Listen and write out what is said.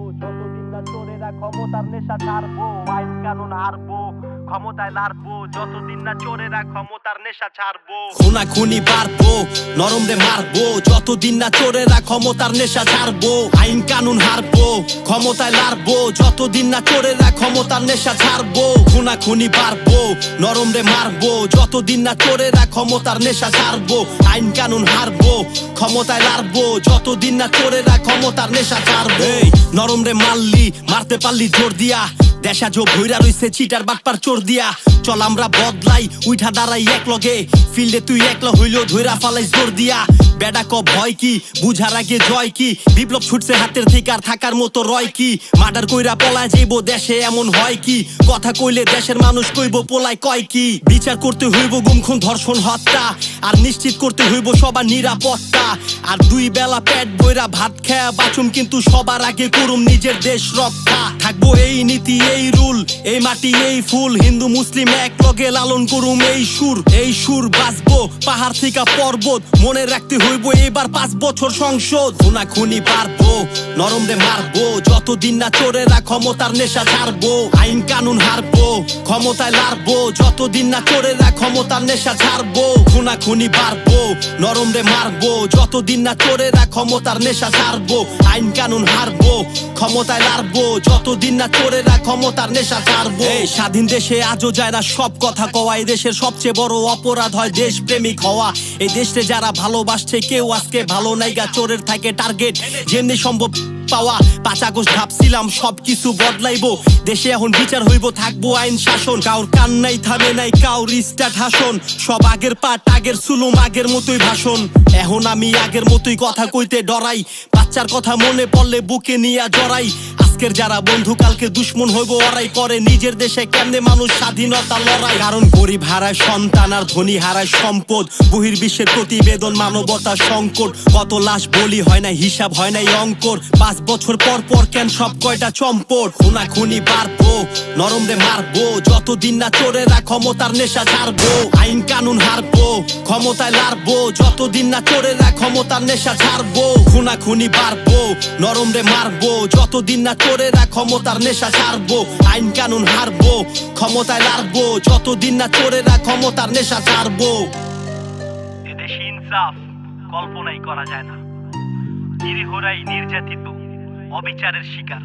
যতদিন না চোরেরা ক্ষমতার নেশা ছাড়বো, আইন কানুন হারবো, ক্ষমতায় লাড়বো, যতদিন না চোরেরা ক্ষমতার নেশা ছাড়বো। খুনাখুনি বাড়বো, নরম রে মারবো, যতদিন না চোরেরা ক্ষমতার নেশা ছাড়বো। আইন কানুন হারবো, ক্ষমতায় লাড়বো, যতদিন না চোরেরা ক্ষমতার নেশা ছাড়বো। খুনাখুনি বাড়বো, নরম রে মারবো, যতদিন না চোরেরা ক্ষমতার নেশা ছাড়বো। আইন কানুন হারবো, ক্ষমতায় লাড়বো, যতদিন না চোরেরা ক্ষমতার নেশা ছাড়বো। নরম রে মারলি, মারতে পারলি জোর দিয়া, দেশা জো ভৈরা রইছে চিটার বাটপার চোর দিয়া। চল আমরা বদলাই, উঠা দাঁড়াই এক লগে, ফিল্ডে তুই একলা হইলেও ধৈরা ফালাই জোর দিয়া। বেডা ক ভয় কি, বুঝার আগে জয় কি, বিপ্লব ছুটছে হাতের থেকে আর থাকার মতো রয় কি। মার্ডার কইরা পলায় যাইব দেশে এমন হয় কি, কথা কইলে দেশের মানুষ কইব পোলায় কয় কি। বিচার করতে হইব গুমখুন ধর্ষণ হত্যা, আর নিশ্চিত করতে হইব সবার নিরাপত্তা। আর দুই বেলা পেট বইরা ভাত খেয়া বাঁচুম, কিন্তু সবার আগে করুম নিজের দেশ রক্ষা। থাকবো এই নীতি এই রুল, এই মাটি এই ফুল, হিন্দু মুসলিম এক লগে লালন করুম এই সুর বাঁচবো পাহাড় থেকে পর্বত। মনে রাখতে হইব এবার 5 বছর সংসদ। খুনাখুনি পারবো, নরম রে মারবো, যতদিন না চোরেরা ক্ষমতার নেশা ছাড়বো। আইন কানুন হারবো, ক্ষমতায় লাড়বো, যতদিন না চোরেরা ক্ষমতার নেশা ছাড়বো। খুনাখুনি বাড়বো, নরম রে মারবো, যতদিন না চোরেরা ক্ষমতার নেশা ছাড়বো। আইন কানুন হারবো, ক্ষমতায় লাড়বো, যতদিন না চোরেরা ক্ষমতার নেশা ছাড়বো। স্বাধীন দেশে আজও যায় না সব কথা কওয়া, এই দেশের সবচেয়ে বড় অপরাধ হয় দেশ প্রেমিক হওয়া। এই দেশে যারা ভালোবাসছে কেউ আজকে ভালো নাইগা, চোরের থাকে টার্গেট যেমনি সম্ভব পাওয়া। 5 আগস্ট ভাবছিলাম সবকিছু বদলাইবো, দেশে এখন বিচার হইব, থাকবো আইন শাসন। কাউর কান নাই থামে নাই কাউর স্টার্ট হাসন, সব আগের পাট আগের সুলুম আগের মতোই ভাষণ। এখন আমি আগের মতোই কথা কইতে ডরাই, বাচ্চার কথা মনে পড়লে বুকে নিয়া জড়াই। আজকের যারা বন্ধু কালকে দুশ্মন হইব ওরাই, করে নিজের দেশে কেমনে মানুষ স্বাধীনতা লড়াই। কারণ গরিব হারায় সন্তান আর ধনী হারায় সম্পদ, বহির্বিশ্বের প্রতিবেদন মানবতা সংকট। কত লাশ বলি হয় না হিসাব হয় নাই অঙ্কর, 5 বছর পর পর কেন সব কয়টা চম্পট। খুনাখুনি বাড়বো, নরম রে মারবো, যতদিন না চোরেরা ক্ষমতার নেশা ছাড়বো। আইন কানুন হারবো, ক্ষমতায় লাড়বো, যতদিন না চোরেরা ক্ষমতার নেশা ছাড়বো। খুনাখুনি বাড়বো, নরম রে মারবো, যতদিন না চোরেরা ক্ষমতার নেশা ছাড়বো। আইন কানুন হারবো, ক্ষমতায় লাড়বো, যতদিন না চোরেরা ক্ষমতার নেশা ছাড়বো। এদেশে ইনসাফ কল্পনাই করা যায় না, নিরীহরাই নির্যাতিত, অবিচারের শিকার।